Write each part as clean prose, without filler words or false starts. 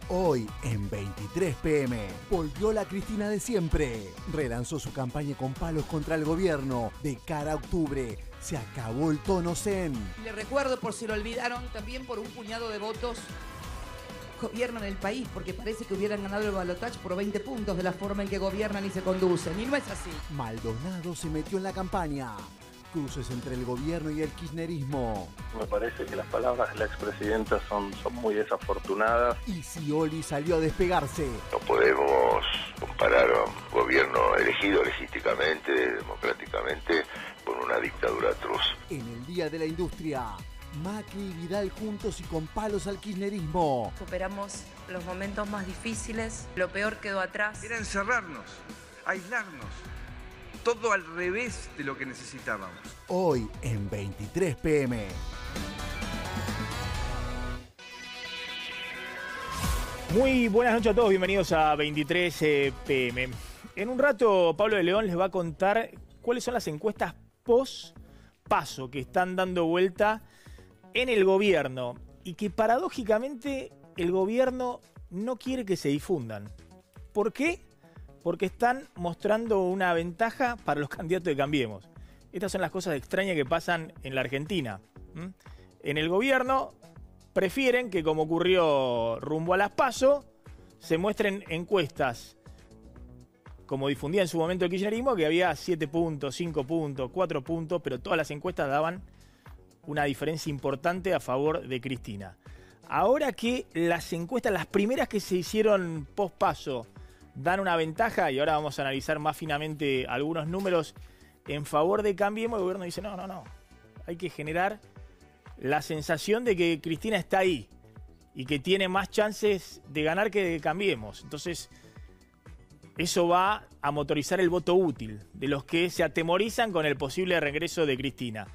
Hoy, en 23 p.m., volvió la Cristina de siempre. Relanzó su campaña con palos contra el gobierno. De cara a octubre, se acabó el tono zen. Le recuerdo, por si lo olvidaron, también por un puñado de votos gobiernan el país, porque parece que hubieran ganado el balotaje por 20 puntos de la forma en que gobiernan y se conducen. Y no es así. Maldonado se metió en la campaña. Cruces entre el gobierno y el kirchnerismo. Me parece que las palabras de la expresidenta son muy desafortunadas. Y Scioli salió a despegarse. No podemos comparar a un gobierno elegido legítimamente, democráticamente, con una dictadura atroz. En el Día de la Industria, Macri y Vidal juntos y con palos al kirchnerismo. Superamos los momentos más difíciles, lo peor quedó atrás. Era encerrarnos, aislarnos. Todo al revés de lo que necesitábamos. Hoy en 23 p.m. Muy buenas noches a todos, bienvenidos a 23 p.m. En un rato Pablo de León les va a contar cuáles son las encuestas post-paso que están dando vuelta en el gobierno y que paradójicamente el gobierno no quiere que se difundan. ¿Por qué? Porque están mostrando una ventaja para los candidatos de Cambiemos. Estas son las cosas extrañas que pasan en la Argentina. En el gobierno prefieren que, como ocurrió rumbo a las PASO, se muestren encuestas, como difundía en su momento el kirchnerismo, que había 7 puntos, 5 puntos, 4 puntos, pero todas las encuestas daban una diferencia importante a favor de Cristina. Ahora que las encuestas, las primeras que se hicieron post-paso, dan una ventaja, y ahora vamos a analizar más finamente algunos números en favor de Cambiemos, el gobierno dice, no, hay que generar la sensación de que Cristina está ahí y que tiene más chances de ganar que de Cambiemos. Entonces, eso va a motorizar el voto útil de los que se atemorizan con el posible regreso de Cristina.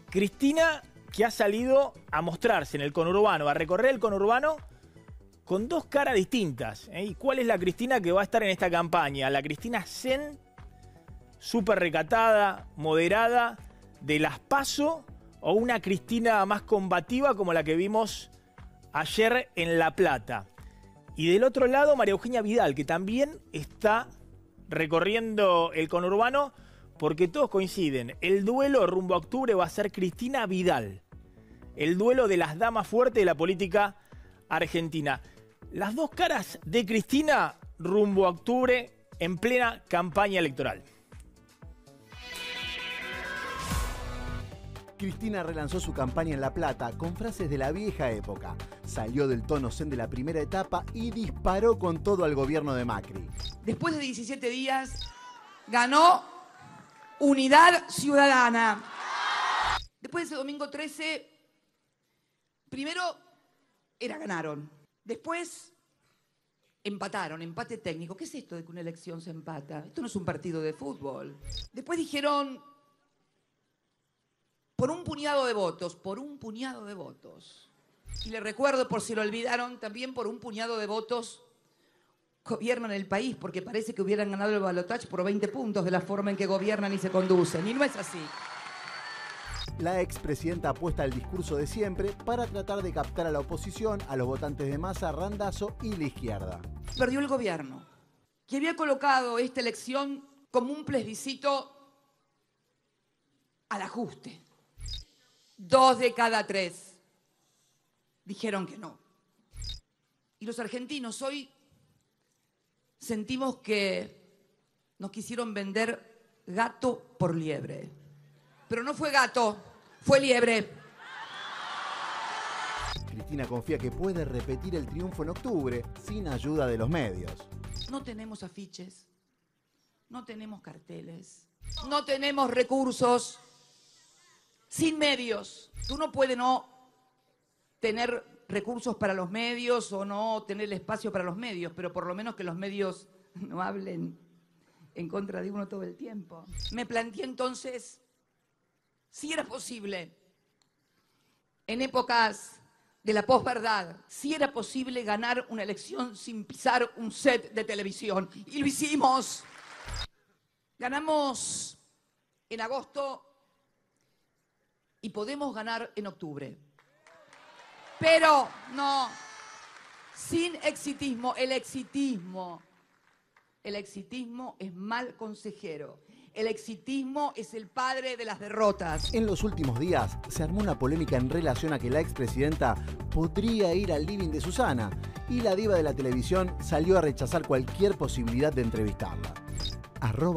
Cristina, que ha salido a mostrarse en el conurbano, a recorrer el conurbano con dos caras distintas. ¿Y cuál es la Cristina que va a estar en esta campaña? La Cristina zen, súper recatada, moderada, de las PASO, o una Cristina más combativa como la que vimos ayer en La Plata. Y del otro lado, María Eugenia Vidal, que también está recorriendo el conurbano, porque todos coinciden. El duelo rumbo a octubre va a ser Cristina Vidal. El duelo de las damas fuertes de la política argentina. Las dos caras de Cristina rumbo a octubre en plena campaña electoral. Cristina relanzó su campaña en La Plata con frases de la vieja época. Salió del tono zen de la primera etapa y disparó con todo al gobierno de Macri. Después de 17 días, ganó Unidad Ciudadana. Después de ese domingo 13, primero ganaron. Después empataron, empate técnico. ¿Qué es esto de que una elección se empata? Esto no es un partido de fútbol. Después dijeron, por un puñado de votos. Y les recuerdo, por si lo olvidaron, también por un puñado de votos gobiernan el país, porque parece que hubieran ganado el balotaje por 20 puntos de la forma en que gobiernan y se conducen. Y no es así. La expresidenta apuesta al discurso de siempre para tratar de captar a la oposición, a los votantes de Massa, Randazzo y la izquierda. Perdió el gobierno, que había colocado esta elección como un plebiscito al ajuste. 2 de cada 3 dijeron que no. Y los argentinos hoy sentimos que nos quisieron vender gato por liebre. Pero no fue gato, fue liebre. Cristina confía que puede repetir el triunfo en octubre sin ayuda de los medios. No tenemos afiches, no tenemos carteles, no tenemos recursos. Sin medios. Tú no puedes no tener recursos para los medios o no tener el espacio para los medios, pero por lo menos que los medios no hablen en contra de uno todo el tiempo. Me planteé entonces si era posible, en épocas de la posverdad, si era posible ganar una elección sin pisar un set de televisión. Y lo hicimos. Ganamos en agosto y podemos ganar en octubre. Pero no, sin exitismo. El exitismo es mal consejero. El exitismo es el padre de las derrotas. En los últimos días se armó una polémica en relación a que la expresidenta podría ir al living de Susana y la diva de la televisión salió a rechazar cualquier posibilidad de entrevistarla.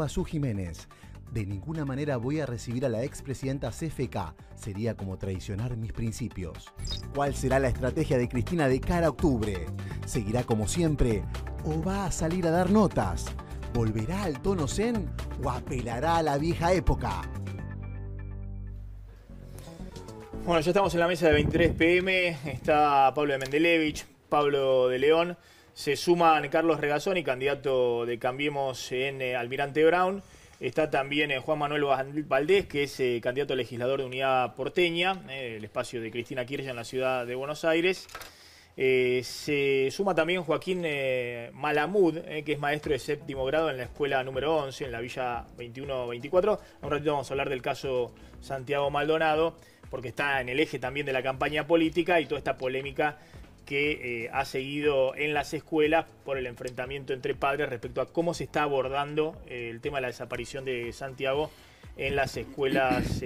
@SuJiménez. De ninguna manera voy a recibir a la expresidenta CFK. Sería como traicionar mis principios. ¿Cuál será la estrategia de Cristina de cara a octubre? ¿Seguirá como siempre o va a salir a dar notas? ¿Volverá al tono zen o apelará a la vieja época? Bueno, ya estamos en la mesa de 23 PM. Está Pablo de Mendelevich, Pablo de León. Se suman Carlos Regazzoni, candidato de Cambiemos en Almirante Brown. Está también Juan Manuel Valdés, que es candidato a legislador de Unidad Porteña, el espacio de Cristina Kirchner en la ciudad de Buenos Aires. Se suma también Joaquín Malamud, que es maestro de séptimo grado en la escuela número 11, en la Villa 21-24. Un ratito vamos a hablar del caso Santiago Maldonado, porque está en el eje también de la campaña política y toda esta polémica que ha seguido en las escuelas por el enfrentamiento entre padres respecto a cómo se está abordando el tema de la desaparición de Santiago en las escuelas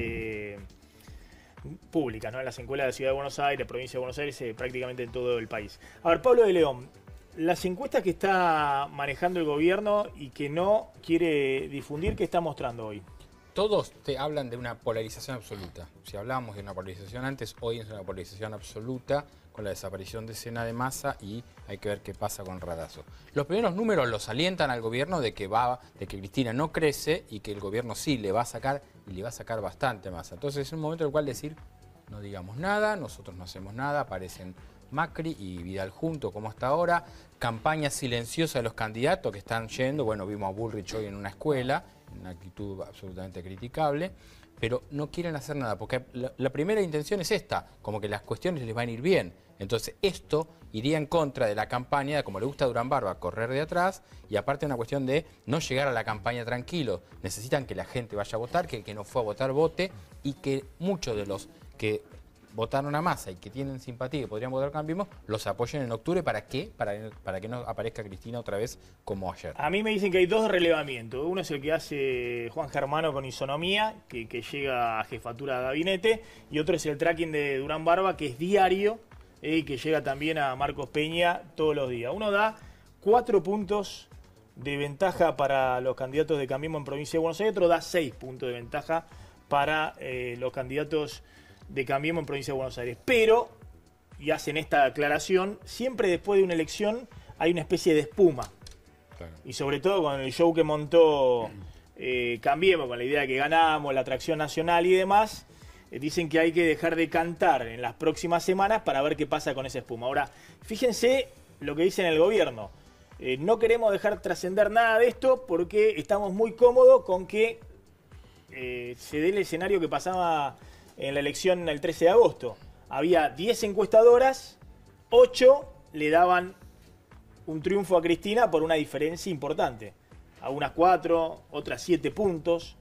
públicas, ¿no? En las escuelas de la Ciudad de Buenos Aires, provincia de Buenos Aires, prácticamente en todo el país. A ver, Pablo de León, las encuestas que está manejando el gobierno y que no quiere difundir, ¿qué está mostrando hoy? Todos te hablan de una polarización absoluta. Si hablábamos de una polarización antes, hoy es una polarización absoluta con la desaparición de Cena de Massa y hay que ver qué pasa con Radazo. Los primeros números los alientan al gobierno de que Cristina no crece y que el gobierno sí le va a sacar y le va a sacar bastante Massa. Entonces es un momento en el cual decir, no digamos nada, nosotros no hacemos nada, aparecen Macri y Vidal juntos como hasta ahora, campaña silenciosa de los candidatos que están yendo, bueno, vimos a Bullrich hoy en una escuela, en una actitud absolutamente criticable, pero no quieren hacer nada, porque la primera intención es esta, como que las cuestiones les van a ir bien. Entonces esto iría en contra de la campaña, de como le gusta a Durán Barba, correr de atrás, y aparte una cuestión de no llegar a la campaña tranquilo. Necesitan que la gente vaya a votar, que el que no fue a votar vote, y que muchos de los que votaron a Massa y que tienen simpatía y que podrían votar Cambiemos, los apoyen en octubre. ¿Para qué? Para que no aparezca Cristina otra vez como ayer. A mí me dicen que hay dos relevamientos. Uno es el que hace Juan Germano con Isonomía, que llega a jefatura de gabinete, y otro es el tracking de Durán Barba, que es diario, que llega también a Marcos Peña todos los días. Uno da 4 puntos de ventaja para los candidatos de Cambiemos en provincia de Buenos Aires, otro da 6 puntos de ventaja para los candidatos de Cambiemos en provincia de Buenos Aires. Pero, y hacen esta aclaración, siempre después de una elección hay una especie de espuma. Claro. Y sobre todo con el show que montó Cambiemos, con la idea de que ganamos, la atracción nacional y demás, dicen que hay que dejar de cantar en las próximas semanas para ver qué pasa con esa espuma. Ahora, fíjense lo que dice en el gobierno. No queremos dejar trascender nada de esto porque estamos muy cómodos con que se dé el escenario que pasaba en la elección el 13 de agosto. Había 10 encuestadoras, 8 le daban un triunfo a Cristina por una diferencia importante. Algunas 4, otras 7 puntos.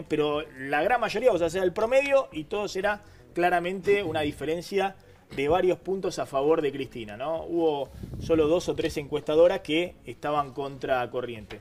Pero la gran mayoría, o sea, el promedio, y todo será claramente una diferencia de varios puntos a favor de Cristina, ¿no? Hubo solo 2 o 3 encuestadoras que estaban contra corriente.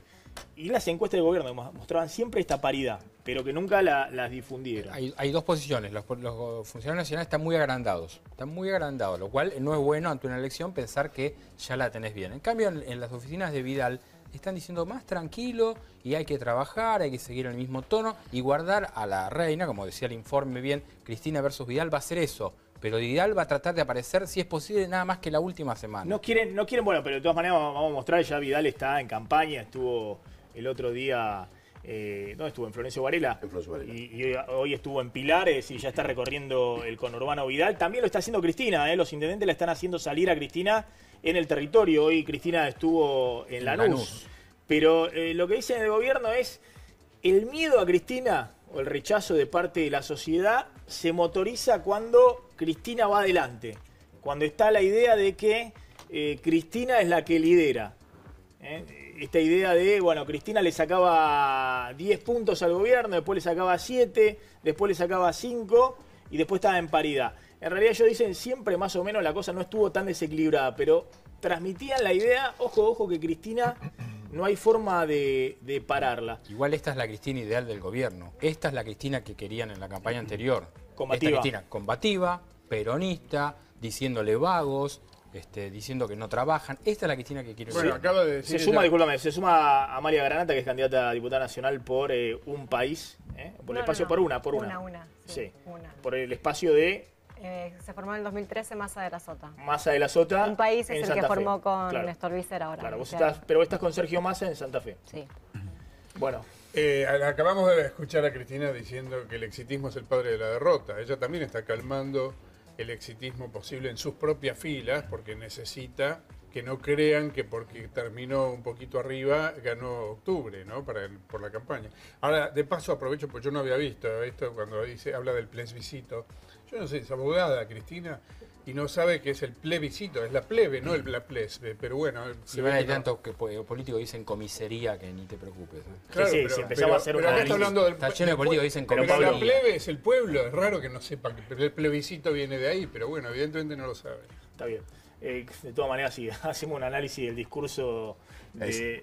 Y las encuestas del gobierno mostraban siempre esta paridad, pero que nunca las difundieron. Hay dos posiciones. Los funcionarios nacionales están muy agrandados. Están muy agrandados, lo cual no es bueno ante una elección pensar que ya la tenés bien. En cambio, en las oficinas de Vidal están diciendo más tranquilo y hay que trabajar, hay que seguir el mismo tono y guardar a la reina, como decía el informe bien, Cristina versus Vidal va a hacer eso. Pero Vidal va a tratar de aparecer, si es posible, nada más que la última semana. No quieren, bueno, pero de todas maneras vamos a mostrar, ya Vidal está en campaña, estuvo el otro día, ¿dónde estuvo? En Florencio Varela. En Florencio Varela. Y hoy estuvo en Pilares y ya está recorriendo el conurbano Vidal. También lo está haciendo Cristina, los intendentes la están haciendo salir a Cristina en el territorio. Hoy Cristina estuvo en Lanús. Pero lo que dice el gobierno es el miedo a Cristina o el rechazo de parte de la sociedad se motoriza cuando Cristina va adelante, cuando está la idea de que Cristina es la que lidera. Esta idea de, bueno, Cristina le sacaba 10 puntos al gobierno, después le sacaba 7, después le sacaba 5 y después estaba en paridad. En realidad ellos dicen siempre más o menos la cosa no estuvo tan desequilibrada, pero transmitían la idea, ojo, que Cristina no hay forma de pararla. Igual esta es la Cristina ideal del gobierno. Esta es la Cristina que querían en la campaña anterior. Combativa. Esta Cristina combativa, peronista, diciéndole vagos, diciendo que no trabajan. Esta es la Cristina que quiere. Bueno, acaba de decir se suma Amalia Granata, que es candidata a diputada nacional por Un País, por el espacio, por una. Sí, una. por el espacio de... se formó en el 2013 Massa de la Sota. Massa de la Sota. Un País es el Santa que Fe. formó con Claro. Néstor Vícer ahora. Claro, pero vos estás con Sergio Massa en Santa Fe. Sí. Bueno. Acabamos de escuchar a Cristina diciendo que el exitismo es el padre de la derrota. Ella también está calmando el exitismo posible en sus propias filas porque necesita que no crean que porque terminó un poquito arriba ganó octubre, ¿no? Por la campaña. Ahora, de paso aprovecho, porque yo no había visto cuando habla del plebiscito. Yo no sé, es abogada Cristina y no sabe que es el plebiscito, es la plebe, no la plebe, pero bueno. Si ven, hay tantos que políticos dicen comisaría que ni te preocupes. Claro, sí, si empezamos a hacer pero acá está hablando del está lleno de políticos que dicen pero comisaría. la plebe es el pueblo, es raro que no sepa que el plebiscito viene de ahí, pero bueno, evidentemente no lo sabe. Está bien. De todas maneras, sí, hacemos un análisis del discurso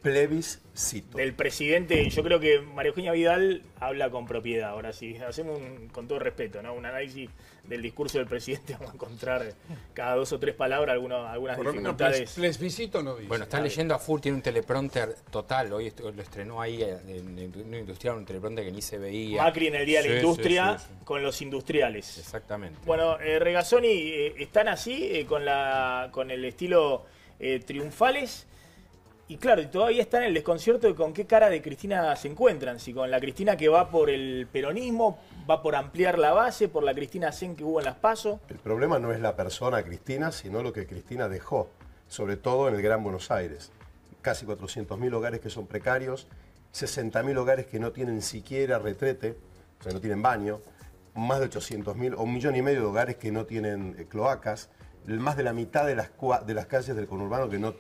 plebiscito del presidente. Yo creo que María Eugenia Vidal habla con propiedad. Ahora sí, hacemos con todo respeto, ¿no? Un análisis del discurso del presidente. Vamos a encontrar cada 2 o 3 palabras algunas Por lo menos dificultades. plebiscito no dice. Bueno, está leyendo a full, tiene un teleprompter total. Hoy lo estrenó ahí en un industrial, un teleprompter que ni se veía. Macri en el Día de la Industria sí. con los industriales. Exactamente. Bueno, Regazzoni, están así, con el estilo triunfales. Y claro, y todavía están en el desconcierto de con qué cara de Cristina se encuentran. Si con la Cristina que va por el peronismo, va por ampliar la base, por la Cristina Zen que hubo en las PASO. El problema no es la persona Cristina, sino lo que Cristina dejó, sobre todo en el Gran Buenos Aires. Casi 400.000 hogares que son precarios, 60.000 hogares que no tienen siquiera retrete, o sea, no tienen baño, más de 800.000 o 1,5 millones de hogares que no tienen cloacas, más de la mitad de las calles del conurbano que no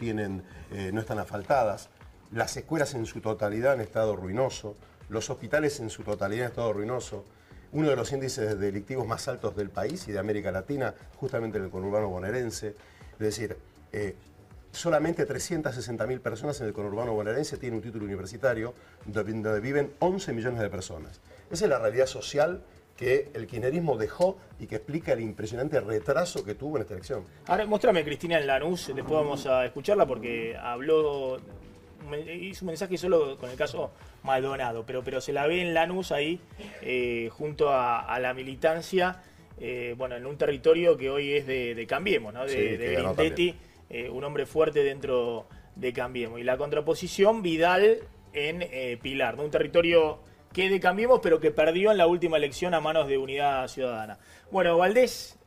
están asfaltadas, las escuelas en su totalidad en estado ruinoso, los hospitales en su totalidad en estado ruinoso, uno de los índices delictivos más altos del país y de América Latina, justamente en el conurbano bonaerense. Es decir, solamente 360.000 personas en el conurbano bonaerense tienen un título universitario, donde viven 11 millones de personas. Esa es la realidad social que el kirchnerismo dejó y que explica el impresionante retraso que tuvo en esta elección. Ahora, muéstrame Cristina en Lanús, después vamos a escucharla porque hizo un mensaje solo con el caso Maldonado, pero se la ve en Lanús ahí, junto a la militancia, en un territorio que hoy es de Cambiemos, ¿no? de Grindetti, un hombre fuerte dentro de Cambiemos. Y la contraposición, Vidal en Pilar, ¿no? Un territorio que de Cambiemos, pero que perdió en la última elección a manos de Unidad Ciudadana. Bueno, Valdés,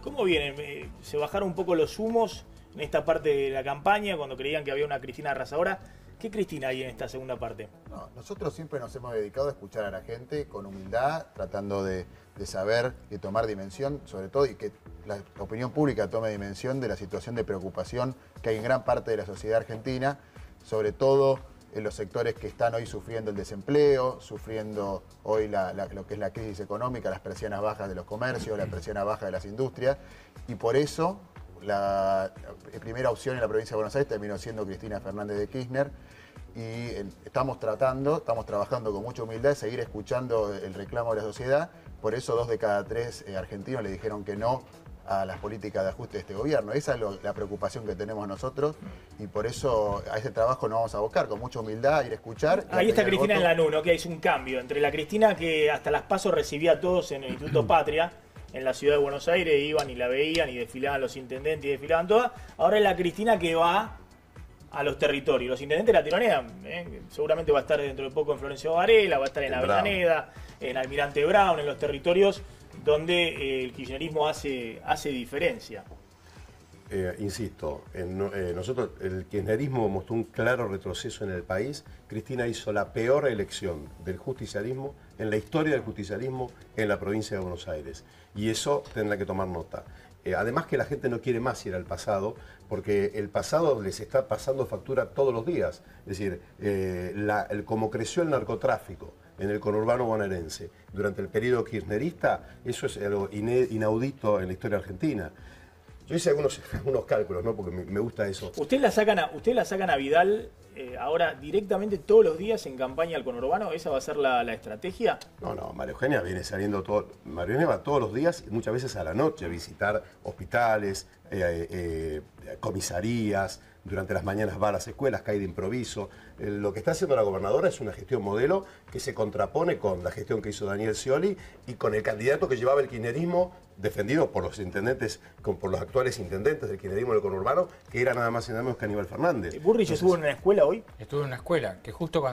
¿cómo vienen? ¿Se bajaron un poco los humos en esta parte de la campaña cuando creían que había una Cristina arrasadora? ¿Qué Cristina hay en esta segunda parte? No, nosotros siempre nos hemos dedicado a escuchar a la gente con humildad, tratando de saber y tomar dimensión, sobre todo, y que la opinión pública tome dimensión de la situación de preocupación que hay en gran parte de la sociedad argentina, sobre todo en los sectores que están hoy sufriendo el desempleo, sufriendo hoy lo que es la crisis económica, las persianas bajas de los comercios, la persiana baja de las industrias, y por eso la primera opción en la provincia de Buenos Aires terminó siendo Cristina Fernández de Kirchner, y estamos trabajando con mucha humildad de seguir escuchando el reclamo de la sociedad. Por eso 2 de cada 3 argentinos le dijeron que no a las políticas de ajuste de este gobierno. Esa es la preocupación que tenemos nosotros, y por eso a ese trabajo nos vamos a abocar con mucha humildad, ir a escuchar. Ahí está Cristina en Lanús, ¿no? Que hay un cambio entre la Cristina que hasta las PASO recibía a todos en el Instituto Patria, en la ciudad de Buenos Aires, iban y la veían y desfilaban los intendentes y desfilaban todas. Ahora es la Cristina que va a los territorios. Los intendentes la tironean. Seguramente va a estar dentro de poco en Florencio Varela, va a estar en Avellaneda, en Almirante Brown, en los territorios donde el kirchnerismo hace diferencia. Insisto, nosotros el kirchnerismo mostró un claro retroceso en el país. Cristina hizo la peor elección del justicialismo en la historia del justicialismo en la provincia de Buenos Aires. Y eso tendrá que tomar nota. Además que la gente no quiere más ir al pasado, porque el pasado les está pasando factura todos los días. Es decir, como creció el narcotráfico en el conurbano bonaerense durante el periodo kirchnerista, eso es algo inaudito en la historia argentina. Yo hice algunos cálculos, ¿no? Porque me gusta eso. ¿Usted la sacan a Vidal ahora directamente todos los días en campaña al conurbano? ¿Esa va a ser la estrategia? No, María Eugenia viene saliendo todo. María Eugenia va todos los días y muchas veces a la noche a visitar hospitales, comisarías. Durante las mañanas va a las escuelas, cae de improviso. Lo que está haciendo la gobernadora es una gestión modelo que se contrapone con la gestión que hizo Daniel Scioli y con el candidato que llevaba el kirchnerismo defendido por los intendentes, por los actuales intendentes del kirchnerismo del conurbano, que era nada más y nada menos que Aníbal Fernández. ¿Burrich estuvo en una escuela hoy? Estuvo en una escuela, que justo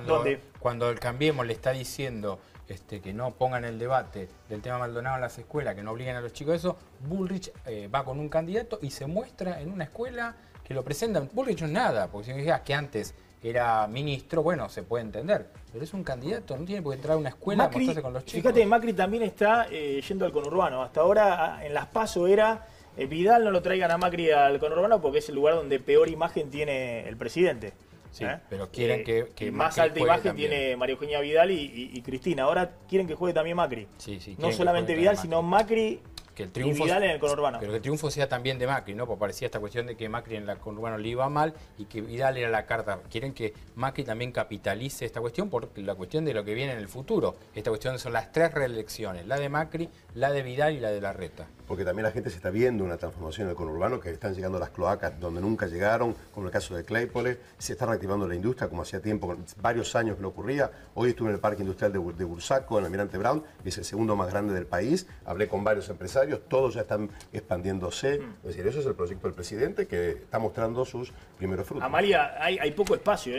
cuando el Cambiemos le está diciendo que no pongan el debate del tema Maldonado en las escuelas, que no obliguen a los chicos a eso, Bullrich va con un candidato y se muestra en una escuela que lo presentan. Bullrich no es nada, porque si me digas que antes era ministro, bueno, se puede entender, pero es un candidato, no tiene por qué entrar a una escuela a mostrarse con los chicos. Fíjate, Macri también está yendo al conurbano. Hasta ahora en las PASO era Vidal, no lo traigan a Macri al conurbano porque es el lugar donde peor imagen tiene el presidente. Sí, pero quieren que más Macri alta imagen también tiene María Eugenia Vidal y Cristina. Ahora quieren que juegue también Macri. Sí, no solamente Vidal, sino Macri que el triunfo, y Vidal en el conurbano. Pero que el triunfo sea también de Macri, ¿no? Porque parecía esta cuestión de que Macri en el conurbano le iba mal y que Vidal era la carta. Quieren que Macri también capitalice esta cuestión por la cuestión de lo que viene en el futuro. Esta cuestión son las 3 reelecciones, la de Macri, la de Vidal y la de Larreta. Porque también la gente se está viendo una transformación en el conurbano, que están llegando las cloacas donde nunca llegaron, como el caso de Claypole, se está reactivando la industria como hacía tiempo, varios años que no ocurría. Hoy estuve en el Parque Industrial de Bursaco, en Almirante Brown, que es el segundo más grande del país. Hablé con varios empresarios, todos ya están expandiéndose. Es decir, eso es el proyecto del presidente que está mostrando sus primeros frutos. Amalia, hay poco espacio,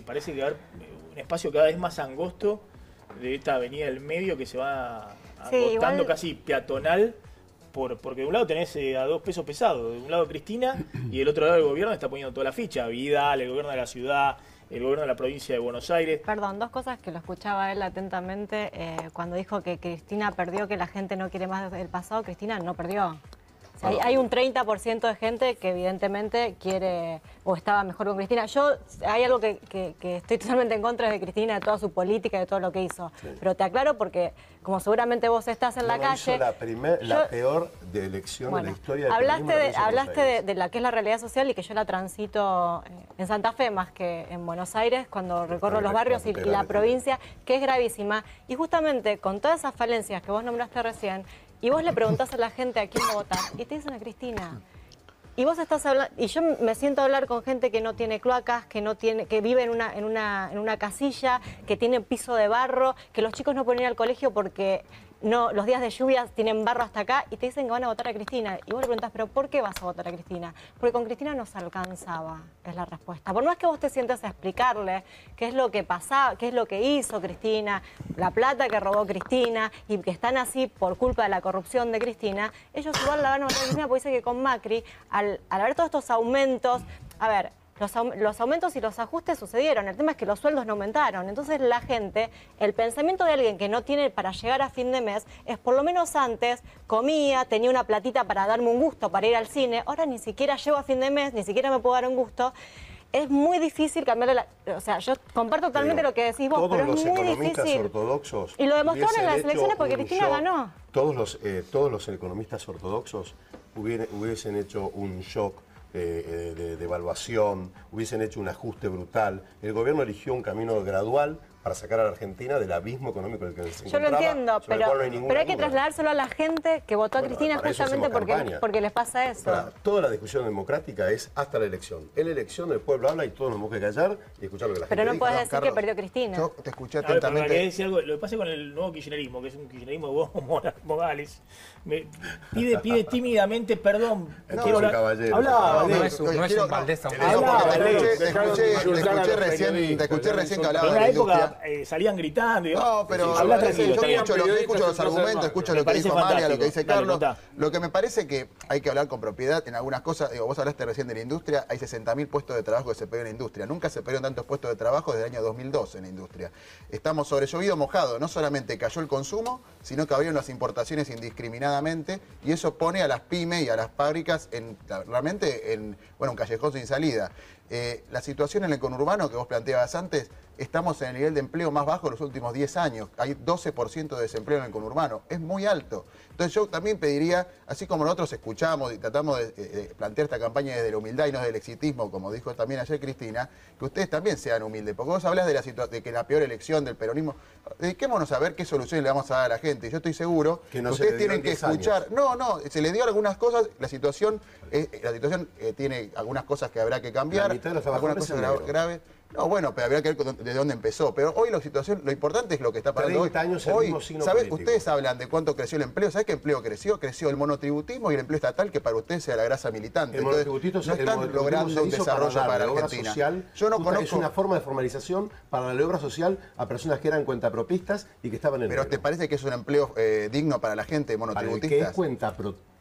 parece que va a haber un espacio cada vez más angosto de esta avenida del medio que se va agotando casi peatonal, porque de un lado tenés a 2 pesos pesados, de un lado Cristina y del otro lado el gobierno está poniendo toda la ficha, Vidal, el gobierno de la ciudad, el gobierno de la provincia de Buenos Aires. Perdón, 2 cosas que lo escuchaba él atentamente cuando dijo que Cristina perdió, que la gente no quiere más del pasado. Cristina no perdió. O sea, hay un 30% de gente que evidentemente quiere o estaba mejor con Cristina. Hay algo que estoy totalmente en contra de Cristina, de toda su política, de todo lo que hizo. Sí. Pero te aclaro porque, como seguramente vos estás en la calle... Hizo la peor de elección de la historia del hablaste de la que es la realidad social y que yo la transito en Santa Fe más que en Buenos Aires cuando recorro los barrios y la provincia, que es gravísima. Y justamente con todas esas falencias que vos nombraste recién, y vos le preguntás a la gente a quién votar y te dicen a Cristina. Y vos estás hablando, y yo me siento a hablar con gente que no tiene cloacas, que vive en una casilla, que tiene piso de barro, que los chicos no pueden ir al colegio porque los días de lluvia tienen barro hasta acá y te dicen que van a votar a Cristina. Y vos le preguntás, ¿pero por qué vas a votar a Cristina? Porque con Cristina no se alcanzaba, es la respuesta. Por más que vos te sientas a explicarle qué es lo que pasaba, qué es lo que hizo Cristina, la plata que robó Cristina y que están así por culpa de la corrupción de Cristina, ellos igual la van a votar a Cristina porque dice que con Macri, al haber todos estos aumentos, a ver, los aumentos y los ajustes sucedieron, el tema es que los sueldos no aumentaron, entonces la gente, el pensamiento de alguien que no tiene para llegar a fin de mes es por lo menos antes comía, tenía una platita para darme un gusto, para ir al cine, ahora ni siquiera llego a fin de mes, ni siquiera me puedo dar un gusto. Es muy difícil cambiarle o sea, yo comparto totalmente lo que decís vos, pero es muy difícil. Ortodoxos y lo demostraron en las elecciones porque Cristina ganó. Todos los economistas ortodoxos hubiesen hecho un shock de evaluación, hubiesen hecho un ajuste brutal. El gobierno eligió un camino gradual para sacar a la Argentina del abismo económico en el que se encontraba. Yo lo entiendo, pero hay que trasladárselo a la gente que votó a Cristina justamente porque les pasa eso. Toda la discusión democrática es hasta la elección. En la elección el pueblo habla y todos nos tenemos que callar y escuchar lo que la gente dice. Pero no puedes decir Carlos, que perdió Cristina. Yo te escuché atentamente. Lo que pasa con el nuevo kirchnerismo, que es un kirchnerismo de vos, Morales, pide tímidamente perdón. No, quiero hablar. Caballero. No es un Valdés. Te escuché recién que hablaba de la industria. Salían gritando. No, pero yo escucho los argumentos, escucho lo que dijo Amalia, lo que dice Carlos. Lo que me parece que hay que hablar con propiedad en algunas cosas. Digo, vos hablaste recién de la industria, hay 60.000 puestos de trabajo que se perdieron en la industria. Nunca se perdieron tantos puestos de trabajo desde el año 2012 en la industria. Estamos sobre llovido mojado. No solamente cayó el consumo, sino que abrieron las importaciones indiscriminadamente y eso pone a las pymes y a las fábricas realmente en un callejón sin salida. La situación en el conurbano que vos planteabas antes, estamos en el nivel de empleo más bajo de los últimos 10 años. Hay 12% de desempleo en el conurbano. Es muy alto. Entonces yo también pediría, así como nosotros escuchamos y tratamos de plantear esta campaña desde la humildad y no desde el exitismo, como dijo también ayer Cristina, que ustedes también sean humildes. Porque vos hablas de que la peor elección del peronismo, dediquémonos a ver qué soluciones le vamos a dar a la gente. Yo estoy seguro que ustedes tienen que escuchar. No, se le dio algunas cosas, la situación tiene algunas cosas que habrá que cambiar, algunas cosas graves. No, bueno, pero habría que ver desde dónde empezó. Pero hoy la situación, lo importante es lo que está pasando hoy. ¿Sabés? Ustedes hablan de cuánto creció el empleo. ¿Sabés qué empleo creció? Creció el monotributismo y el empleo estatal, que para ustedes sea la grasa militante. Entonces, no están logrando un desarrollo para la Argentina. Yo no conozco. Es una forma de formalización para la obra social a personas que eran cuentapropistas y que estaban en el. ¿Pero te parece que es un empleo digno para la gente monotributista? ¿Qué es cuentapropistas?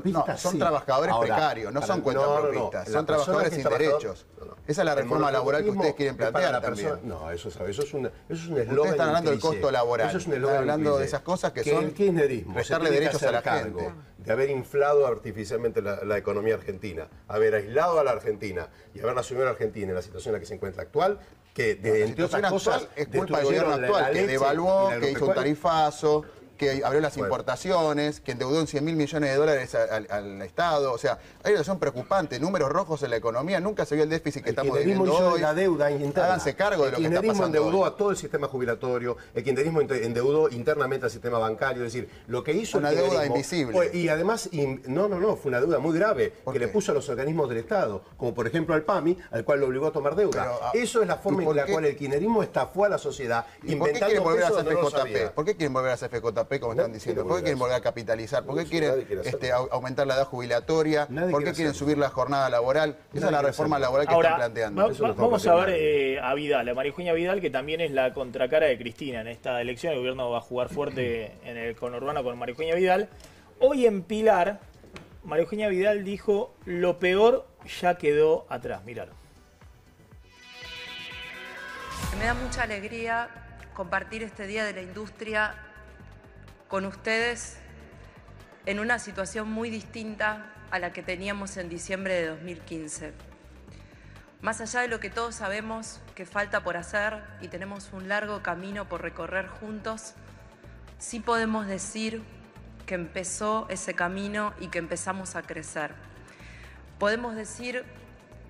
No, son trabajadores precarios, no son cuentapropistas, son trabajadores sin derechos. Esa es la reforma laboral que ustedes quieren plantear también. No, eso es un eslogan. Ustedes están hablando del costo laboral. Eso es un están hablando de esas cosas que son el kirchnerismo restarle derechos a la gente. De haber inflado artificialmente la economía argentina, haber aislado a la Argentina y haber asumido a la Argentina en la situación en la que se encuentra actual, que entre otras cosas es culpa del gobierno actual, que devaluó, que hizo un tarifazo, que abrió las importaciones, que endeudó en 100.000 millones de dólares al Estado. O sea, hay una situación preocupante, números rojos en la economía, nunca se vio el déficit que estamos viviendo hoy. La deuda interna. Háganse cargo de lo que está pasando. El kirchnerismo endeudó a todo el sistema jubilatorio, el kirchnerismo endeudó internamente al sistema bancario, es decir, lo que hizo una deuda invisible. Y además, fue una deuda muy grave que le puso a los organismos del Estado, como por ejemplo al PAMI, al cual lo obligó a tomar deuda. Eso es la forma en la cual el kirchnerismo estafó a la sociedad, inventando pesos donde no lo sabía. ¿Por qué quieren volver a CFJP, como están diciendo? ¿Por qué quieren volver a capitalizar? ¿Por qué quieren aumentar la edad jubilatoria? ¿Por qué quieren subir la jornada laboral? Esa es la reforma laboral que están planteando. Vamos a ver a Vidal, a María Eugenia Vidal, que también es la contracara de Cristina en esta elección. El gobierno va a jugar fuerte en el conurbano con María Eugenia Vidal. Hoy en Pilar, María Eugenia Vidal dijo: lo peor ya quedó atrás. Miralo. Me da mucha alegría compartir este Día de la Industria con ustedes en una situación muy distinta a la que teníamos en diciembre de 2015. Más allá de lo que todos sabemos que falta por hacer y tenemos un largo camino por recorrer juntos, sí podemos decir que empezó ese camino y que empezamos a crecer. Podemos decir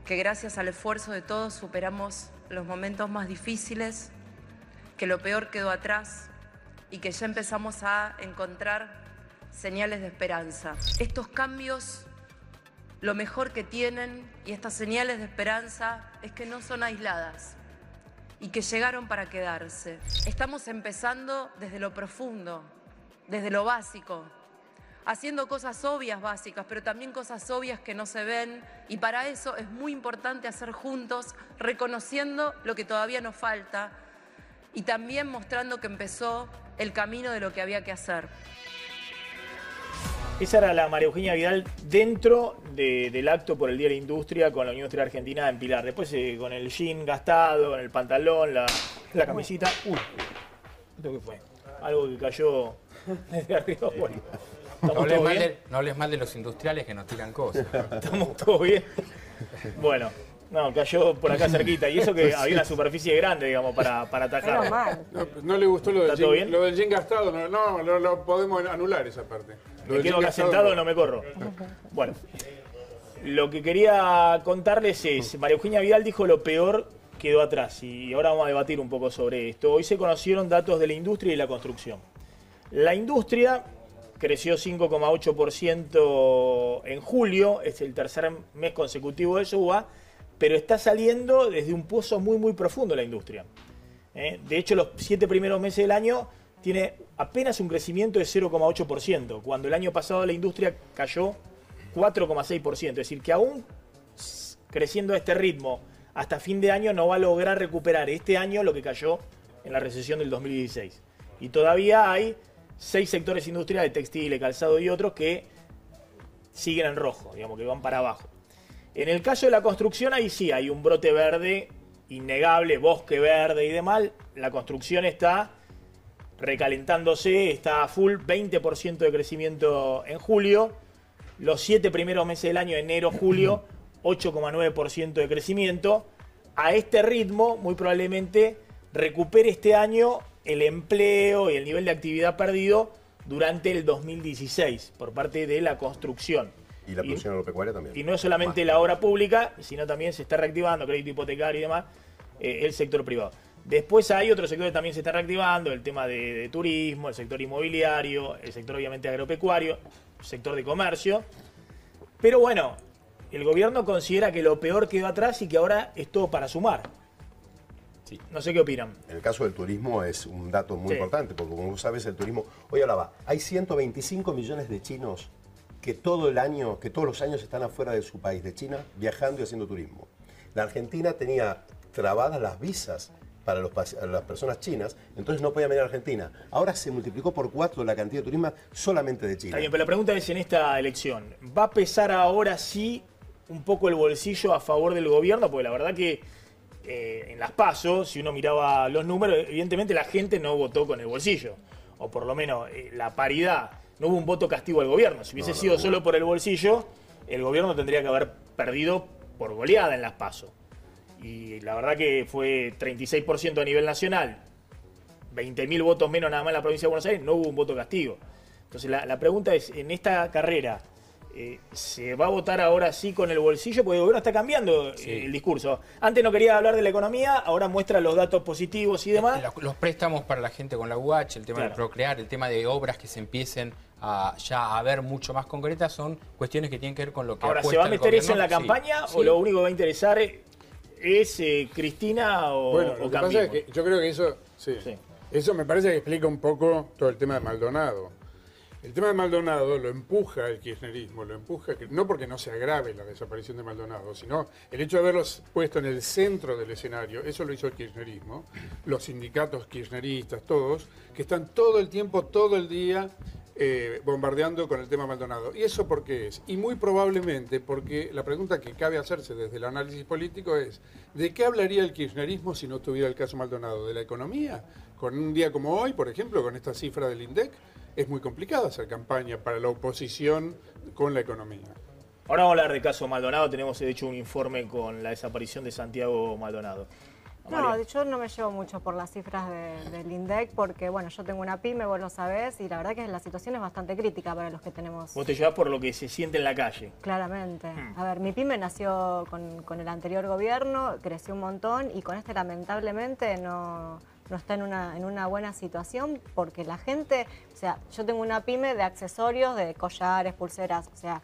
que gracias al esfuerzo de todos superamos los momentos más difíciles, que lo peor quedó atrás y que ya empezamos a encontrar señales de esperanza. Estos cambios, lo mejor que tienen, y estas señales de esperanza, es que no son aisladas y que llegaron para quedarse. Estamos empezando desde lo profundo, desde lo básico, haciendo cosas obvias básicas, pero también cosas obvias que no se ven, y para eso es muy importante hacer juntos, reconociendo lo que todavía nos falta y también mostrando que empezó el camino de lo que había que hacer. Esa era la María Eugenia Vidal dentro del acto por el Día de la Industria con la Unión Industrial Argentina en Pilar. Después con el jean gastado, con el pantalón, la camisita. Uy, ¿esto qué fue? Algo que cayó desde arriba. Bueno, no hables mal de los industriales que nos tiran cosas. ¿Estamos todos bien? Bueno. No, cayó por acá cerquita. Y eso que había una superficie grande, digamos, para atajar. No le gustó lo del jean gastado. No, lo podemos anular esa parte. Me quedo acá sentado, no me corro. Bueno, lo que quería contarles es, María Eugenia Vidal dijo: lo peor quedó atrás. Y ahora vamos a debatir un poco sobre esto. Hoy se conocieron datos de la industria y la construcción. La industria creció 5,8% en julio. Es el tercer mes consecutivo de suba. Pero está saliendo desde un pozo muy, muy profundo la industria. De hecho, los 7 primeros meses del año tiene apenas un crecimiento de 0,8%, cuando el año pasado la industria cayó 4,6%. Es decir, que aún creciendo a este ritmo hasta fin de año no va a lograr recuperar este año lo que cayó en la recesión del 2016. Y todavía hay 6 sectores industriales, textiles, calzado y otros, que siguen en rojo, digamos, que van para abajo. En el caso de la construcción, ahí sí hay un brote verde innegable, bosque verde y demás. La construcción está recalentándose, está a full, 20% de crecimiento en julio. Los 7 primeros meses del año, enero, julio, 8,9% de crecimiento. A este ritmo, muy probablemente recupere este año el empleo y el nivel de actividad perdido durante el 2016 por parte de la construcción. Y la producción agropecuaria también. Y no es solamente la obra pública, sino también se está reactivando, crédito hipotecario y demás, el sector privado. Después hay otros sectores que también se están reactivando, el tema de turismo, el sector inmobiliario, el sector obviamente agropecuario, el sector de comercio. Pero bueno, el gobierno considera que lo peor quedó atrás y que ahora es todo para sumar. Sí. No sé qué opinan. En el caso del turismo es un dato muy importante, porque como vos sabes, el turismo... Hoy hablaba, hay 125 millones de chinos que todos los años están afuera de su país, de China, viajando y haciendo turismo. La Argentina tenía trabadas las visas para las personas chinas, entonces no podían venir a Argentina. Ahora se multiplicó por 4 la cantidad de turismo solamente de China. Está bien, pero la pregunta es, en esta elección, ¿va a pesar ahora sí un poco el bolsillo a favor del gobierno? Porque la verdad que en las PASO, si uno miraba los números, evidentemente la gente no votó con el bolsillo. O por lo menos la paridad, no hubo un voto castigo al gobierno. Si hubiese sido solo por el bolsillo, el gobierno tendría que haber perdido por goleada en las PASO. Y la verdad que fue 36% a nivel nacional, 20.000 votos menos nada más en la provincia de Buenos Aires, no hubo un voto castigo. Entonces la pregunta es, en esta carrera, ¿se va a votar ahora sí con el bolsillo? Porque el gobierno está cambiando el discurso. Antes no quería hablar de la economía, ahora muestra los datos positivos y demás. Los préstamos para la gente con la UH, el tema de procrear, el tema de obras que se empiecen ya a ver mucho más concretas, son cuestiones que tienen que ver con lo que ahora, ¿se va a meter eso en la campaña o lo único que va a interesar es Cristina o Bueno, lo que pasa es que yo creo que eso me parece que explica un poco todo el tema de Maldonado. El tema de Maldonado lo empuja el kirchnerismo, no porque no se agrave la desaparición de Maldonado, sino el hecho de haberlos puesto en el centro del escenario, eso lo hizo el kirchnerismo, los sindicatos kirchneristas, todos, que están todo el tiempo, todo el día bombardeando con el tema Maldonado. ¿Y eso por qué es? Y muy probablemente porque la pregunta que cabe hacerse desde el análisis político es, ¿de qué hablaría el kirchnerismo si no tuviera el caso Maldonado? ¿De la economía? Con un día como hoy, por ejemplo, con esta cifra del INDEC, es muy complicado hacer campaña para la oposición con la economía. Ahora vamos a hablar de caso Maldonado. Tenemos de hecho un informe con la desaparición de Santiago Maldonado. No, yo no me llevo mucho por las cifras del INDEC porque, bueno, yo tengo una pyme, vos lo sabés, y la verdad que la situación es bastante crítica para los que tenemos. Vos te llevás por lo que se siente en la calle. Claramente. A ver, mi pyme nació con el anterior gobierno, creció un montón y con este lamentablemente no está en una buena situación porque la gente, o sea, yo tengo una pyme de accesorios, de collares, pulseras, o sea,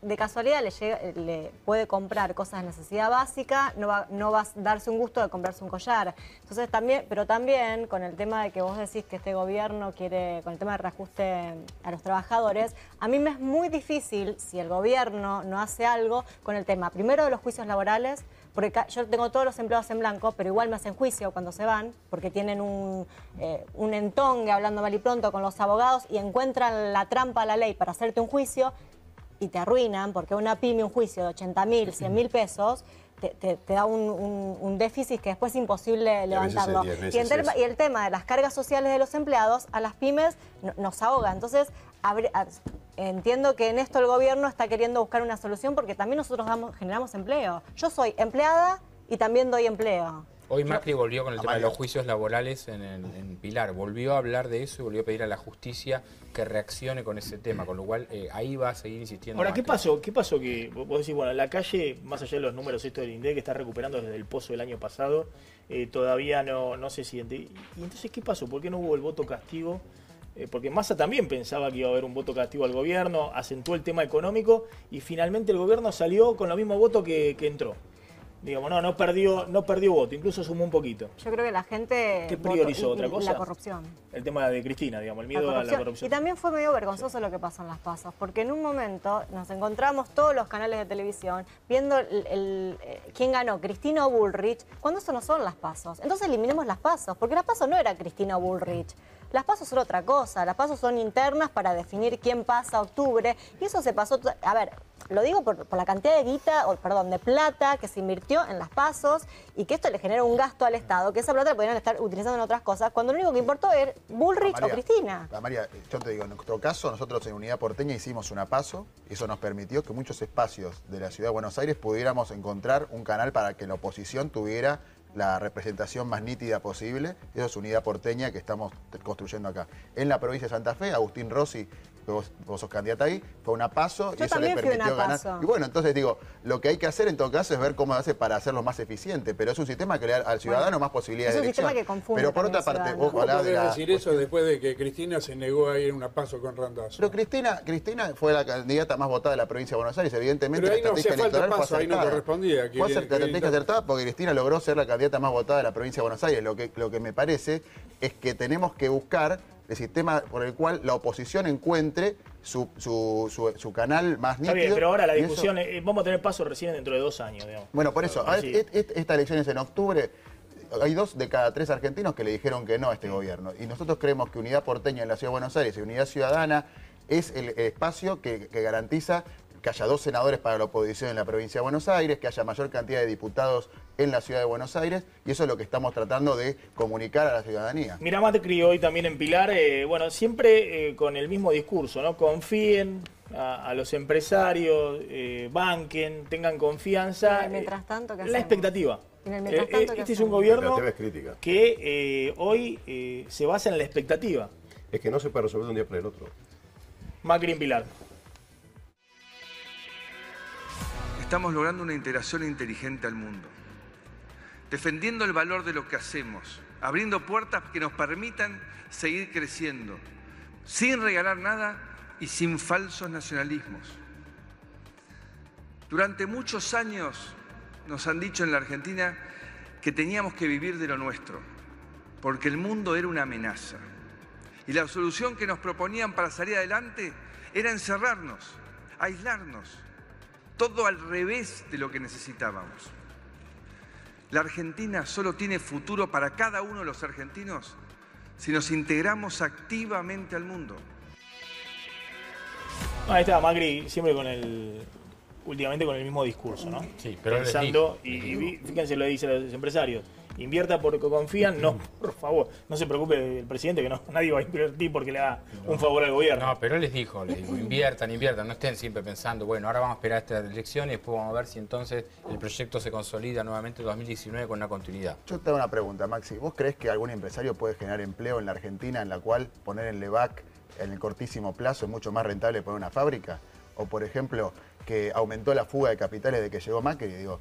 de casualidad le puede comprar cosas de necesidad básica, no va a darse un gusto de comprarse un collar. Entonces pero también con el tema de que vos decís que este gobierno quiere, con el tema de reajuste a los trabajadores, a mí me es muy difícil si el gobierno no hace algo con el tema, primero de los juicios laborales, porque yo tengo todos los empleados en blanco, pero igual me hacen juicio cuando se van, porque tienen un entongue, hablando mal y pronto, con los abogados y encuentran la trampa a la ley para hacerte un juicio y te arruinan, porque una pyme, un juicio de 80.000, 100.000 pesos, te da un déficit que después es imposible levantarlo. Y el tema de las cargas sociales de los empleados, a las pymes nos ahoga. Entonces, entiendo que en esto el gobierno está queriendo buscar una solución porque también nosotros generamos empleo. Yo soy empleada y también doy empleo. Hoy Macri volvió con el tema de los juicios laborales en Pilar. Volvió a hablar de eso y volvió a pedir a la justicia que reaccione con ese tema. Con lo cual, ahí va a seguir insistiendo. Ahora, ¿qué pasó? ¿Qué pasó? Que vos decís, bueno, la calle, más allá de los números estos del INDEC, que está recuperando desde el pozo del año pasado, todavía no se siente. ¿Y entonces qué pasó? ¿Por qué no hubo el voto castigo? Porque Massa también pensaba que iba a haber un voto castigo al gobierno, acentuó el tema económico y finalmente el gobierno salió con los mismos votos que entró. Digamos, no perdió voto, incluso sumó un poquito. Yo creo que la gente... ¿Qué priorizó? ¿Otra cosa? La corrupción. El tema de Cristina, digamos, el miedo a la corrupción. Y también fue medio vergonzoso lo que pasó en las PASO, porque en un momento nos encontramos todos los canales de televisión viendo quién ganó, Cristina o Bullrich, cuando eso no son las PASO. Entonces eliminemos las PASO, porque la PASO no era Cristina o Bullrich. Las PASO son otra cosa, las PASO son internas para definir quién pasa a octubre, y eso se pasó, a ver, lo digo por la cantidad de guita, de plata que se invirtió en las PASOs y que esto le genera un gasto al Estado, que esa plata la podrían estar utilizando en otras cosas, cuando lo único que importó es Bullrich o Cristina. María, yo te digo, en nuestro caso, nosotros en Unidad Porteña hicimos una PASO y eso nos permitió que muchos espacios de la Ciudad de Buenos Aires pudiéramos encontrar un canal para que la oposición tuviera la representación más nítida posible. Eso es Unidad Porteña que estamos construyendo acá. En la provincia de Santa Fe, Agustín Rossi, vos sos candidata ahí, fue una PASO y eso le permitió ganar. Y bueno, entonces digo, lo que hay que hacer en todo caso es ver cómo hace para hacerlo más eficiente, pero es un sistema que le da al ciudadano más posibilidades de elección. Es un sistema que confunde. Pero por otra parte, vos hablás de decir eso después de que Cristina se negó a ir a una PASO con Randazzo. Pero Cristina fue la candidata más votada de la provincia de Buenos Aires, evidentemente. Pero ahí la no hacía falta PASO, fue ahí no correspondía. Fue estrategia acertada porque Cristina logró ser la candidata más votada de la provincia de Buenos Aires. Lo que me parece es que tenemos que buscar el sistema por el cual la oposición encuentre su canal más nítido. Está bien, pero ahora la discusión, vamos a tener PASO recién dentro de 2 años, digamos. Bueno, por eso, estas elecciones en octubre, hay 2 de cada 3 argentinos que le dijeron que no a este gobierno. Y nosotros creemos que Unidad Porteña en la Ciudad de Buenos Aires y Unidad Ciudadana es el espacio que garantiza que haya 2 senadores para la oposición en la provincia de Buenos Aires, que haya mayor cantidad de diputados en la Ciudad de Buenos Aires, y eso es lo que estamos tratando de comunicar a la ciudadanía. Mira, Macri hoy también en Pilar, bueno, siempre con el mismo discurso, ¿no? Confíen a los empresarios, banquen, tengan confianza. Mientras tanto, ¿qué la expectativa. Este es un gobierno que hoy se basa en la expectativa. Es que no se puede resolver de un día para el otro. Macri en Pilar. Estamos logrando una integración inteligente al mundo, defendiendo el valor de lo que hacemos, abriendo puertas que nos permitan seguir creciendo, sin regalar nada y sin falsos nacionalismos. Durante muchos años nos han dicho en la Argentina que teníamos que vivir de lo nuestro, porque el mundo era una amenaza. Y la solución que nos proponían para salir adelante era encerrarnos, aislarnos. Todo al revés de lo que necesitábamos. La Argentina solo tiene futuro para cada uno de los argentinos si nos integramos activamente al mundo. Ahí está, Macri siempre últimamente con el mismo discurso, ¿no? Sí, pero pensando, y fíjense lo que dicen los empresarios, invierta porque confían, no, por favor, no se preocupe el presidente que nadie va a invertir porque le da un favor al gobierno. No, pero él les dijo, inviertan, no estén siempre pensando, bueno, ahora vamos a esperar esta elección y después vamos a ver si entonces el proyecto se consolida nuevamente en 2019 con una continuidad. Yo te hago una pregunta, Maxi, ¿vos crees que algún empresario puede generar empleo en la Argentina en la cual poner en LEVAC en el cortísimo plazo es mucho más rentable poner una fábrica? O por ejemplo, que aumentó la fuga de capitales de que llegó Macri, digo,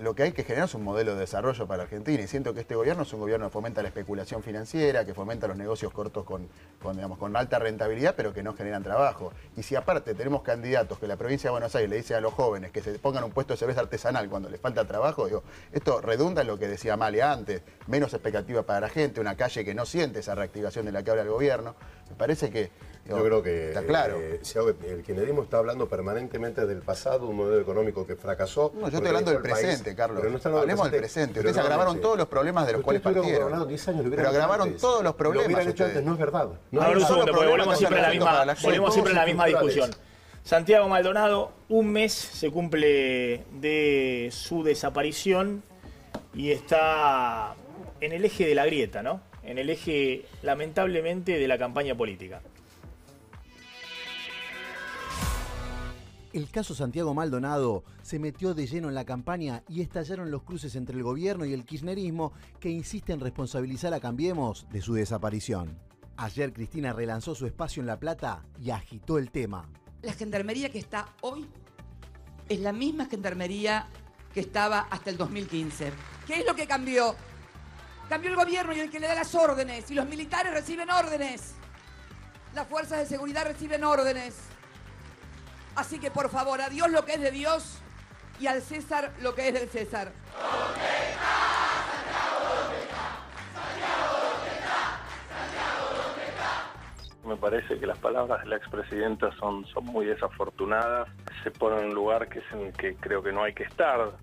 lo que hay que generar es un modelo de desarrollo para Argentina y siento que este gobierno es un gobierno que fomenta la especulación financiera, que fomenta los negocios cortos con alta rentabilidad, pero que no generan trabajo. Y si aparte tenemos candidatos que la provincia de Buenos Aires le dice a los jóvenes que se pongan un puesto de cerveza artesanal cuando les falta trabajo, digo, esto redunda en lo que decía Amalia antes, menos expectativa para la gente, una calle que no siente esa reactivación de la que habla el gobierno. Me parece que yo creo que está claro. El kirchnerismo está hablando permanentemente del pasado, un modelo económico que fracasó. No, yo estoy hablando del presente, Carlos. No hablemos del presente. Ustedes agravaron todos los problemas de los cuales partieron. 10 años, pero agravaron todos los problemas. Lo hubieran hecho antes, no es verdad. Ahora un segundo, porque volvemos siempre a la misma discusión. Santiago Maldonado, un mes se cumple de su desaparición y está en el eje de la grieta, ¿no? En el eje, lamentablemente, de la campaña política. El caso Santiago Maldonado se metió de lleno en la campaña y estallaron los cruces entre el gobierno y el kirchnerismo que insiste en responsabilizar a Cambiemos de su desaparición. Ayer Cristina relanzó su espacio en La Plata y agitó el tema. La gendarmería que está hoy es la misma gendarmería que estaba hasta el 2015. ¿Qué es lo que cambió? Cambió el gobierno y el que le da las órdenes, y los militares reciben órdenes. Las fuerzas de seguridad reciben órdenes. Así que, por favor, a Dios lo que es de Dios y al César lo que es del César. ¿Dónde está? Santiago, ¿dónde está? Santiago, ¿dónde está? Santiago, ¿dónde está? Me parece que las palabras de la expresidenta son muy desafortunadas. Se pone en un lugar que es en el que creo que no hay que estar.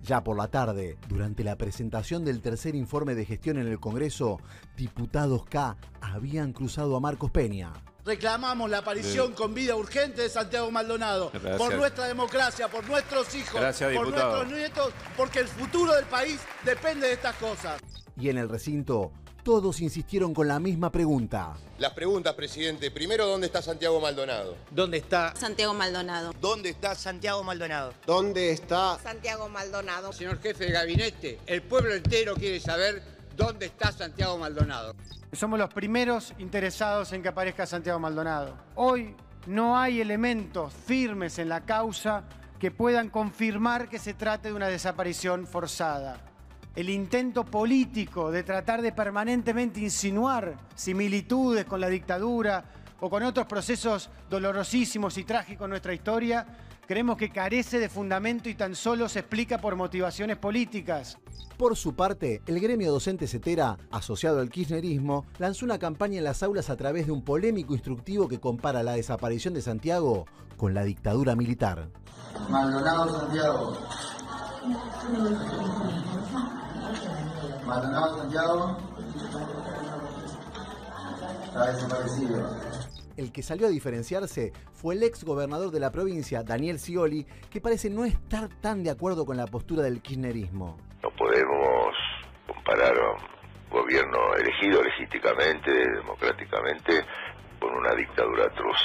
Ya por la tarde, durante la presentación del tercer informe de gestión en el Congreso, diputados K habían cruzado a Marcos Peña. Reclamamos la aparición con vida urgente de Santiago Maldonado. Gracias. Por nuestra democracia, por nuestros hijos, Gracias, por diputado. nuestros nietos, porque el futuro del país depende de estas cosas. Y en el recinto, todos insistieron con la misma pregunta. Las preguntas, presidente. Primero, ¿dónde está Santiago Maldonado? ¿Dónde está Santiago Maldonado? ¿Dónde está Santiago Maldonado? ¿Dónde está Santiago Maldonado. señor jefe de gabinete? El pueblo entero quiere saber dónde está Santiago Maldonado. Somos los primeros interesados en que aparezca Santiago Maldonado. Hoy no hay elementos firmes en la causa que puedan confirmar que se trate de una desaparición forzada. El intento político de tratar de permanentemente insinuar similitudes con la dictadura o con otros procesos dolorosísimos y trágicos en nuestra historia, creemos que carece de fundamento y tan solo se explica por motivaciones políticas. Por su parte, el gremio docente CETERA, asociado al kirchnerismo, lanzó una campaña en las aulas a través de un polémico instructivo que compara la desaparición de Santiago con la dictadura militar. Maldonado Santiago. Maldonado Santiago está desaparecido. El que salió a diferenciarse fue el ex gobernador de la provincia, Daniel Scioli, que parece no estar tan de acuerdo con la postura del kirchnerismo. No podemos comparar a un gobierno elegido legítimamente, democráticamente, con una dictadura atroz.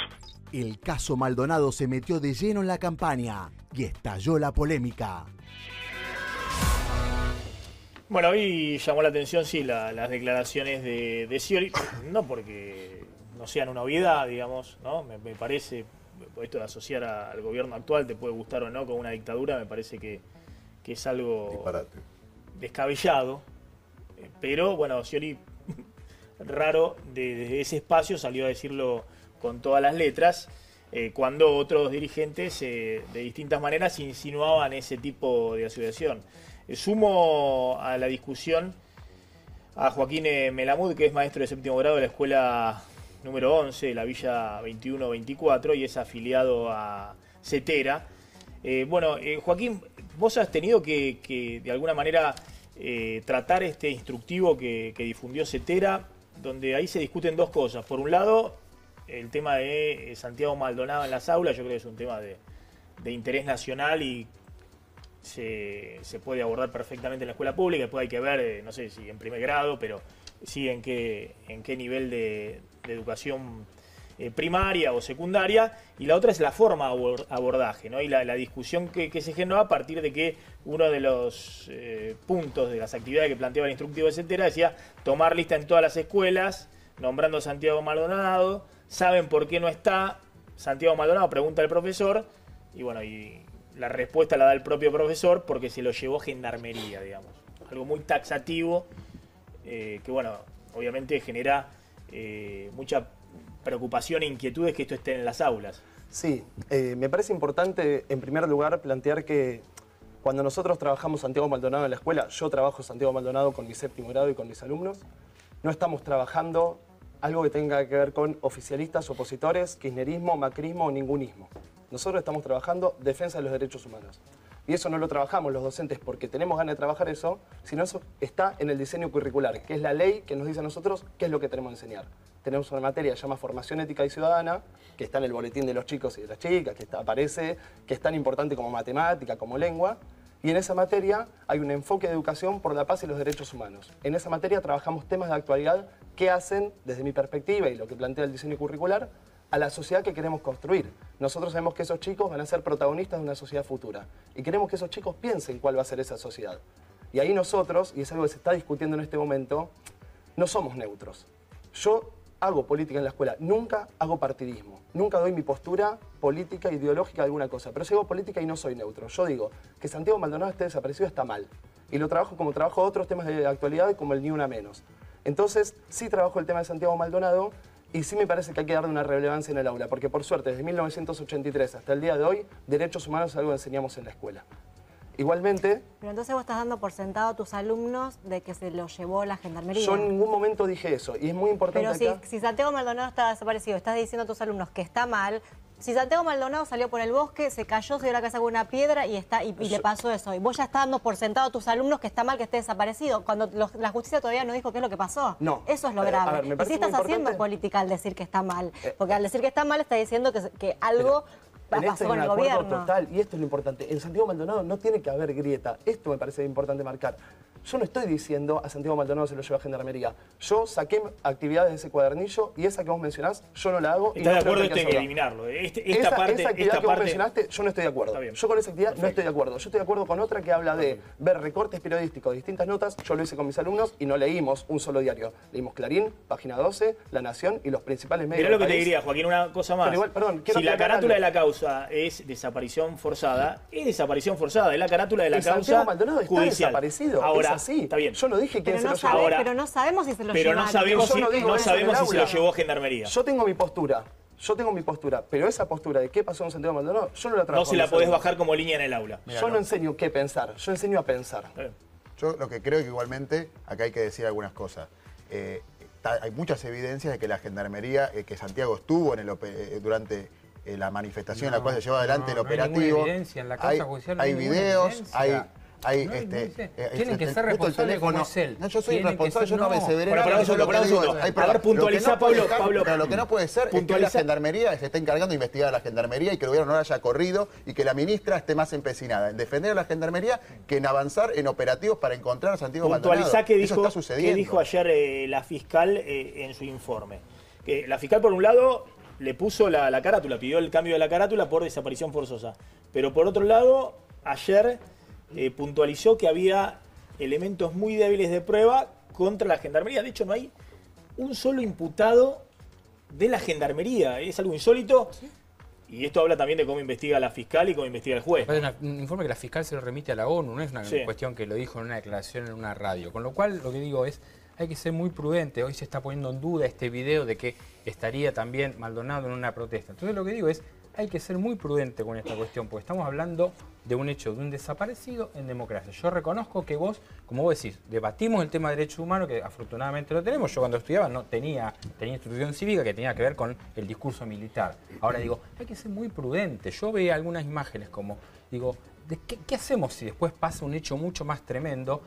El caso Maldonado se metió de lleno en la campaña y estalló la polémica. Bueno, hoy llamó la atención, sí, las declaraciones de Scioli, no porque no sean una obviedad, digamos, ¿no? Me parece, esto de asociar al gobierno actual, te puede gustar o no, con una dictadura, me parece que es algo disparate, descabellado, pero bueno, Scioli, raro, desde ese espacio salió a decirlo con todas las letras, cuando otros dirigentes de distintas maneras insinuaban ese tipo de asociación. Sumo a la discusión a Joaquín Melamud, que es maestro de séptimo grado de la escuela número 11 de la Villa 2124 y es afiliado a CETERA. Joaquín, vos has tenido que de alguna manera tratar este instructivo que difundió CETERA, donde ahí se discuten dos cosas. Por un lado, el tema de Santiago Maldonado en las aulas, yo creo que es un tema de interés nacional y se puede abordar perfectamente en la escuela pública. Después hay que ver, no sé si en primer grado, pero sí en qué nivel de educación primaria o secundaria. Y la otra es la forma de abordaje, ¿no? Y la discusión que se generó a partir de que uno de los puntos de las actividades que planteaba el instructivo de CETERA decía tomar lista en todas las escuelas, nombrando a Santiago Maldonado. ¿Saben por qué no está Santiago Maldonado? Pregunta el profesor. Y bueno, y la respuesta la da el propio profesor porque se lo llevó Gendarmería, digamos. Algo muy taxativo que, bueno, obviamente genera mucha preocupación e inquietudes que esto esté en las aulas. Sí, me parece importante, en primer lugar, plantear que cuando nosotros trabajamos Santiago Maldonado en la escuela, yo trabajo Santiago Maldonado con mi séptimo grado y con mis alumnos, no estamos trabajando algo que tenga que ver con oficialistas, opositores, kirchnerismo, macrismo o ningunismo. Nosotros estamos trabajando defensa de los derechos humanos. Y eso no lo trabajamos los docentes porque tenemos ganas de trabajar eso, sino eso está en el diseño curricular, que es la ley que nos dice a nosotros qué es lo que tenemos que enseñar. Tenemos una materia que se llama Formación Ética y Ciudadana, que está en el boletín de los chicos y de las chicas, que aparece, que es tan importante como matemática, como lengua. Y en esa materia hay un enfoque de educación por la paz y los derechos humanos. En esa materia trabajamos temas de actualidad que hacen, desde mi perspectiva y lo que plantea el diseño curricular, a la sociedad que queremos construir. Nosotros sabemos que esos chicos van a ser protagonistas de una sociedad futura y queremos que esos chicos piensen cuál va a ser esa sociedad. Y ahí nosotros, y es algo que se está discutiendo en este momento, no somos neutros. Yo hago política en la escuela, nunca hago partidismo, nunca doy mi postura política, ideológica de alguna cosa, pero si hago política y no soy neutro. Yo digo que Santiago Maldonado esté desaparecido está mal y lo trabajo como trabajo otros temas de actualidad como el Ni Una Menos. Entonces sí trabajo el tema de Santiago Maldonado y sí me parece que hay que darle una relevancia en el aula, porque por suerte desde 1983 hasta el día de hoy, derechos humanos es algo que enseñamos en la escuela. Igualmente... Pero entonces vos estás dando por sentado a tus alumnos de que se los llevó la Gendarmería. Yo en ningún momento dije eso y es muy importante Pero acá... si Santiago Maldonado está desaparecido, estás diciendo a tus alumnos que está mal, Si Santiago Maldonado salió por el bosque, se cayó, se dio la cabeza con una piedra y le pasó eso. Y vos ya estás dando por sentado a tus alumnos que está mal que esté desaparecido, cuando la justicia todavía no dijo qué es lo que pasó. No. Eso es lo grave. Y si estás haciendo política al decir que está mal. Porque al decir que está mal está diciendo que algo pasó con el gobierno. Total, y esto es lo importante. En Santiago Maldonado no tiene que haber grieta. Esto me parece importante marcar. Yo no estoy diciendo a Santiago Maldonado se lo lleva a Gendarmería. Yo saqué actividades de ese cuadernillo y esa que vos mencionás, yo no la hago. ¿Estás de acuerdo que hay que eliminarlo? Esa actividad que vos mencionaste, yo no estoy de acuerdo. Yo con esa actividad no estoy de acuerdo. Yo estoy de acuerdo con otra que habla de ver recortes periodísticos de distintas notas. Yo lo hice con mis alumnos y no leímos un solo diario. Leímos Clarín, Página 12, La Nación y los principales medios. Mirá lo que te diría, Joaquín, una cosa más. Pero igual, perdón, si la carátula de la causa es desaparición forzada, es desaparición forzada. Es la carátula de la causa Santiago Maldonado está judicial. Desaparecido. Ahora, es así. Está bien. Yo no dije quién se lo llevó. Ahora, pero no sabemos si se lo llevaron. Pero no sabemos si se lo llevó a Gendarmería. Yo tengo mi postura. Pero esa postura de qué pasó en Santiago Maldonado, yo no la trabajo. No se la podés bajar como línea en el aula. Yo no enseño qué pensar, yo enseño a pensar. Yo lo que creo que igualmente, acá hay que decir algunas cosas. Hay muchas evidencias de que la Gendarmería, que Santiago estuvo durante la manifestación en la cual se llevó adelante el operativo. Hay videos, tienen que ser responsables como es él. No, yo soy responsable, yo no me severé. A ver, puntualiza, Pablo. Pero lo que no puede ser es que la Gendarmería se esté encargando de investigar a la Gendarmería y que el gobierno no haya corrido y que la ministra esté más empecinada en defender a la Gendarmería que en avanzar en operativos para encontrar a Santiago Maldonado. Eso está sucediendo. ¿Qué dijo ayer la fiscal en su informe? Que la fiscal, por un lado, le puso la carátula, pidió el cambio de la carátula por desaparición forzosa. Pero por otro lado, ayer puntualizó que había elementos muy débiles de prueba contra la Gendarmería. De hecho, no hay un solo imputado de la Gendarmería. Es algo insólito. Y esto habla también de cómo investiga la fiscal y cómo investiga el juez. Es un informe que la fiscal se lo remite a la ONU, no es una cuestión que lo dijo en una declaración en una radio. Con lo cual, lo que digo es, hay que ser muy prudente. Hoy se está poniendo en duda este video de que estaría también Maldonado en una protesta. Entonces lo que digo es, hay que ser muy prudente con esta cuestión, porque estamos hablando de un hecho, de un desaparecido en democracia. Yo reconozco que vos, como vos decís, debatimos el tema de derechos humanos, que afortunadamente lo tenemos. Yo cuando estudiaba no tenía instrucción cívica que tenía que ver con el discurso militar. Ahora digo, hay que ser muy prudente. Yo veía algunas imágenes como, digo, ¿qué hacemos si después pasa un hecho mucho más tremendo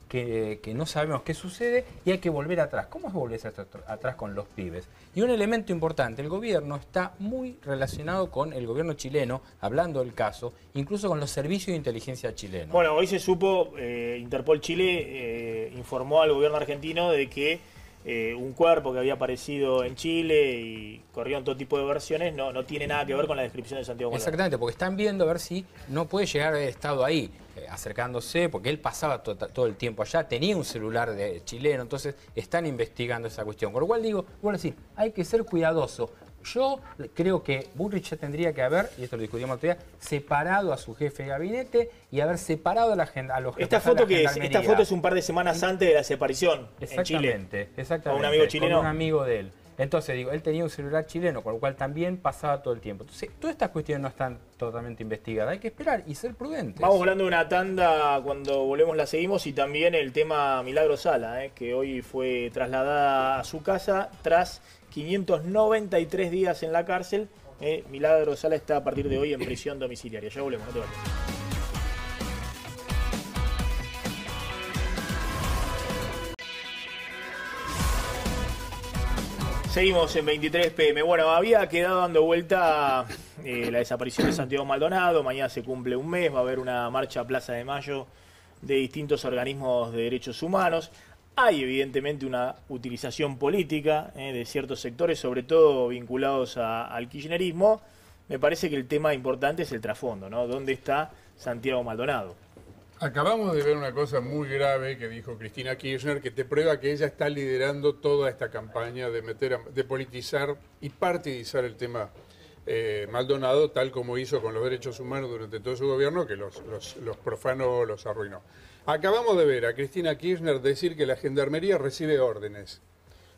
que no sabemos qué sucede y hay que volver atrás? ¿Cómo es volver atrás con los pibes? Y un elemento importante, el gobierno está muy relacionado con el gobierno chileno, hablando del caso, incluso con los servicios de inteligencia chilenos. Bueno, hoy se supo, Interpol Chile informó al gobierno argentino de que un cuerpo que había aparecido en Chile y corrieron todo tipo de versiones, no tiene nada que ver con la descripción de Santiago Maldonado. Exactamente, porque están viendo a ver si no puede llegar a haber estado ahí, acercándose, porque él pasaba todo el tiempo allá, tenía un celular chileno, entonces están investigando esa cuestión. Con lo cual digo, bueno, sí, hay que ser cuidadoso. Yo creo que Bullrich ya tendría que haber, y esto lo discutimos otro día, separado a su jefe de gabinete y haber separado a los jefes de la Gendarmería. Esta foto es un par de semanas antes de la separación en Chile. Exactamente. Con un amigo chileno. Con un amigo de él. Entonces, digo, él tenía un celular chileno, con lo cual también pasaba todo el tiempo. Entonces, todas estas cuestiones no están totalmente investigadas. Hay que esperar y ser prudentes. Vamos hablando de una tanda, cuando volvemos la seguimos, y también el tema Milagro Sala, que hoy fue trasladada a su casa tras 593 días en la cárcel. Milagro Sala está a partir de hoy en prisión domiciliaria. Ya volvemos, no te vayas. Seguimos en 23 PM. Bueno, había quedado dando vuelta la desaparición de Santiago Maldonado. Mañana se cumple un mes, va a haber una marcha a Plaza de Mayo de distintos organismos de derechos humanos. Hay evidentemente una utilización política de ciertos sectores, sobre todo vinculados al kirchnerismo. Me parece que el tema importante es el trasfondo, ¿no? ¿Dónde está Santiago Maldonado? Acabamos de ver una cosa muy grave que dijo Cristina Kirchner, que te prueba que ella está liderando toda esta campaña de politizar y partidizar el tema Maldonado, tal como hizo con los derechos humanos durante todo su gobierno, que los profanó, los arruinó. Acabamos de ver a Cristina Kirchner decir que la Gendarmería recibe órdenes.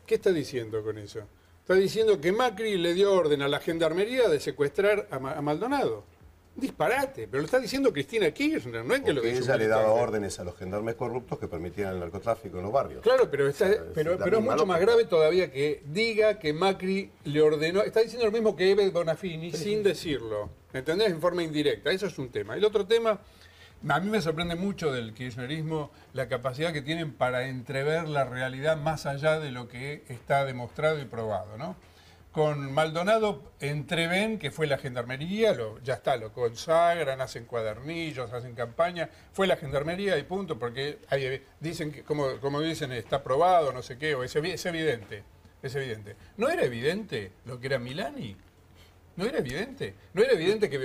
¿Qué está diciendo con eso? Está diciendo que Macri le dio orden a la Gendarmería de secuestrar a Maldonado. disparate, pero lo está diciendo Cristina Kirchner, no es que lo dice ella le daba órdenes a los gendarmes corruptos que permitían el narcotráfico en los barrios. Claro, pero, O sea, pero la es misma mucho más lógica. grave todavía que diga que Macri le ordenó, está diciendo lo mismo que Ebed Bonafini sin decirlo, ¿entendés? En forma indirecta, eso es un tema. El otro tema, a mí me sorprende mucho del kirchnerismo la capacidad que tienen para entrever la realidad más allá de lo que está demostrado y probado, ¿no? Con Maldonado entreven que fue la gendarmería, ya está, lo consagran, hacen cuadernillos, hacen campaña, fue la gendarmería y punto, porque dicen que, como dicen, está probado, no sé qué, o es evidente, es evidente. ¿No era evidente lo que era Milani? ¿No era evidente? ¿No era evidente que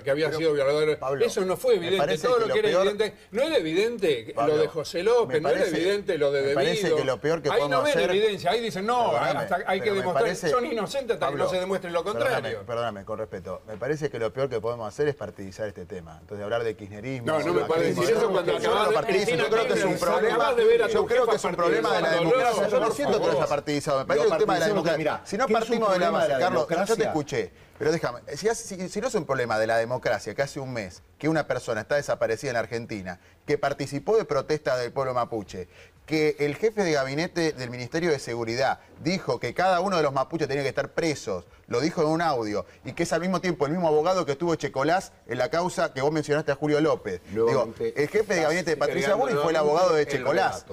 había sido violador? Pablo, eso no fue evidente. Todo lo que era evidente. No era evidente Pablo, lo de José López, no era evidente lo de me Debido. parece que lo peor que ahí podemos no ven hacer... evidencia, ahí dicen no, hasta hay que pero me demostrar. parece- Son inocentes hasta Pablo, que no se demuestre lo contrario. Perdóname, con respeto. Me parece que lo peor que podemos hacer es partidizar este tema. Entonces, hablar de kirchnerismo... No, no me parece decir eso cuando acabas de... Yo creo que es un problema. Yo creo que es un problema de la democracia. Yo no siento que haya partidizado. Me parece que es un tema de la democracia. Si no partimos de la base, Carlos, yo te escuché. Pero déjame, si no es un problema de la democracia, que hace un mes que una persona está desaparecida en Argentina, que participó de protestas del pueblo mapuche, que el jefe de gabinete del Ministerio de Seguridad dijo que cada uno de los mapuches tenía que estar presos, lo dijo en un audio, y que es al mismo tiempo el mismo abogado que estuvo Checolás en la causa que vos mencionaste a Julio López. Digo, el jefe de gabinete de Patricia Bullrich fue el abogado de Checolás.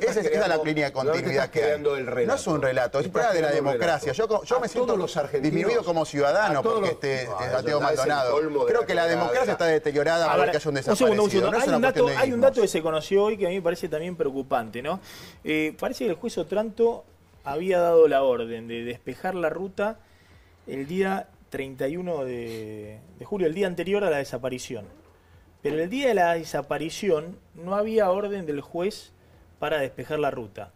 Esa es la línea de continuidad que hay. No es un relato, es problema de la democracia. Yo me siento disminuido como ciudadano porque esté Santiago Maldonado. Creo que la democracia está deteriorada porque haya un desaparecido. Un segundo. No es una cuestión de Hay un ismos. dato que se conoció hoy que a mí me parece también preocupante, ¿no? Parece que el juez Otranto había dado la orden de despejar la ruta el día 31 de julio, el día anterior a la desaparición. Pero el día de la desaparición no había orden del juez para despejar la ruta.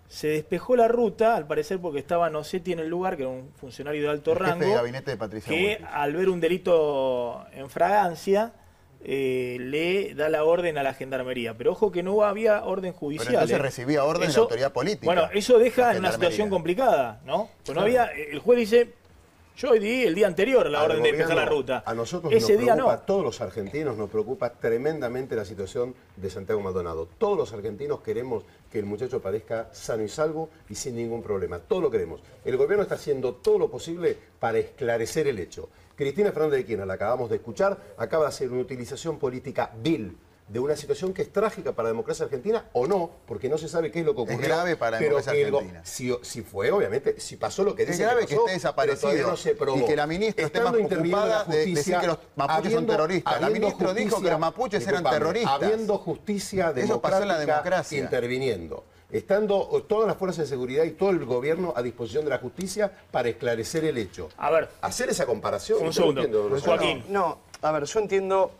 Se despejó la ruta, al parecer porque estaba Nocetti en el lugar, que era un funcionario de alto rango, Jefe de gabinete de Patricia que Bullrich. al ver un delito en fragancia le da la orden a la gendarmería. Pero ojo que no había orden judicial. Pero entonces recibía orden de la autoridad política. Bueno, eso deja la en una gendarmería. situación complicada, ¿no? Pues no Claro. había, el juez dice, yo di el día anterior la Al orden de despejar la gobierno, ruta. A nosotros Ese nos día preocupa, no. a todos los argentinos nos preocupa tremendamente la situación de Santiago Maldonado. Todos los argentinos queremos que el muchacho aparezca sano y salvo y sin ningún problema. Todo lo queremos. El gobierno está haciendo todo lo posible para esclarecer el hecho. Cristina Fernández de Kirchner, la acabamos de escuchar, acaba de hacer una utilización política vil de una situación que es trágica para la democracia argentina o no, porque no se sabe qué es lo que ocurrió. Es grave para la pero democracia que argentina. Si fue, obviamente, si pasó lo que Es dice grave que pasó, esté pero todavía desaparecido no se probó. y que la ministra esté más Estando interviniendo preocupada la de decir justicia, que los mapuches son terroristas. La habiendo ministra dijo justicia- que los mapuches eran disculpame, terroristas. Habiendo justicia Eso pasó democrática en la democracia. interviniendo. Estando todas las fuerzas de seguridad y todo el gobierno a disposición de la justicia para esclarecer el hecho. A ver. Hacer esa comparación. Un yo segundo. no entiendo, Joaquín. No, a ver, yo entiendo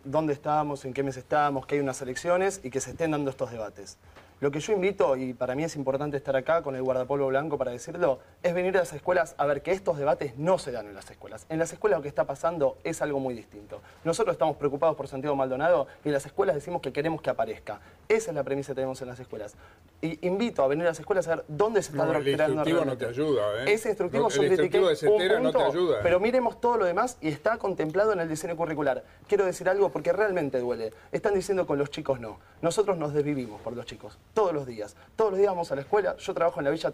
dónde estábamos, en qué mes estábamos, que hay unas elecciones y que se estén dando estos debates. Lo que yo invito, y para mí es importante estar acá con el guardapolvo blanco para decirlo, es venir a las escuelas a ver que estos debates no se dan en las escuelas. En las escuelas lo que está pasando es algo muy distinto. Nosotros estamos preocupados por Santiago Maldonado y en las escuelas decimos que queremos que aparezca. Esa es la premisa que tenemos en las escuelas. Y invito a venir a las escuelas a ver dónde se está No, el este creando instructivo no realmente. te ayuda, ¿eh? Ese instructivo No, yo el critiqué instructivo de un Cetera no te punto, ayuda. pero miremos todo lo demás y está contemplado en el diseño curricular. Quiero decir algo porque realmente duele. Están diciendo con los chicos no. Nosotros nos desvivimos por los chicos, todos los días. Todos los días vamos a la escuela. Yo trabajo en la Villa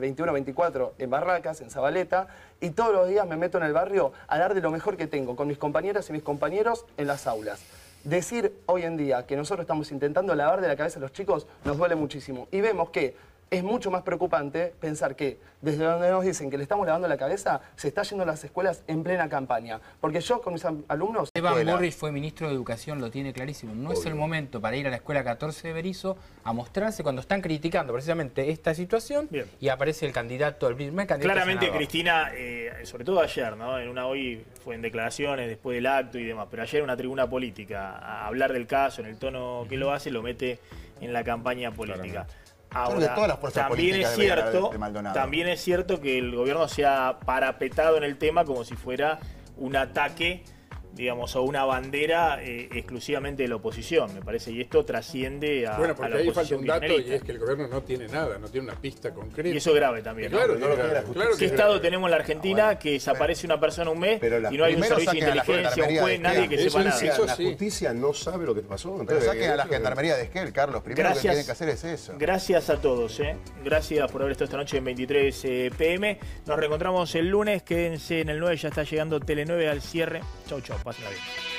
21-24 en Barracas, en Zabaleta, y todos los días me meto en el barrio a dar de lo mejor que tengo con mis compañeras y mis compañeros en las aulas. Decir hoy en día que nosotros estamos intentando lavar de la cabeza a los chicos nos duele muchísimo. Y vemos que es mucho más preocupante pensar que desde donde nos dicen que le estamos lavando la cabeza, se está yendo a las escuelas en plena campaña. Porque yo con mis alumnos... Esteban Bullrich fue ministro de Educación, lo tiene clarísimo. No es el momento para ir a la escuela 14 de Berisso a mostrarse cuando están criticando precisamente esta situación y aparece el candidato, el primer candidato Claramente senador. Cristina, sobre todo ayer, ¿no? En una hoy fue en declaraciones después del acto y demás, pero ayer en una tribuna política a hablar del caso, en el tono que lo hace, lo mete en la campaña política. Yo creo que todas las fuerzas también políticas es deberían hablar cierto, de Maldonado. también es cierto que el gobierno se ha parapetado en el tema como si fuera un ataque digamos, o una bandera exclusivamente de la oposición, me parece, y esto trasciende a, bueno, a porque la ahí falta oposición un dato y kirchnerista. es que el gobierno no tiene nada, no tiene una pista concreta. Y eso es grave también. Y claro, ¿no? claro ¿Qué estado tenemos en la Argentina que desaparece una persona un mes y no hay un servicio de inteligencia, un juez, nadie que sepa nada? La justicia no sabe lo que pasó. Pero saquen a la gendarmería de Esquel, Carlos. Primero lo que tienen que hacer es eso. Gracias a todos. Gracias por haber estado esta noche en 23 PM. Nos reencontramos el lunes. Quédense en el 9, ya está llegando Tele 9 al cierre. Chau, chau. Pásenla bien.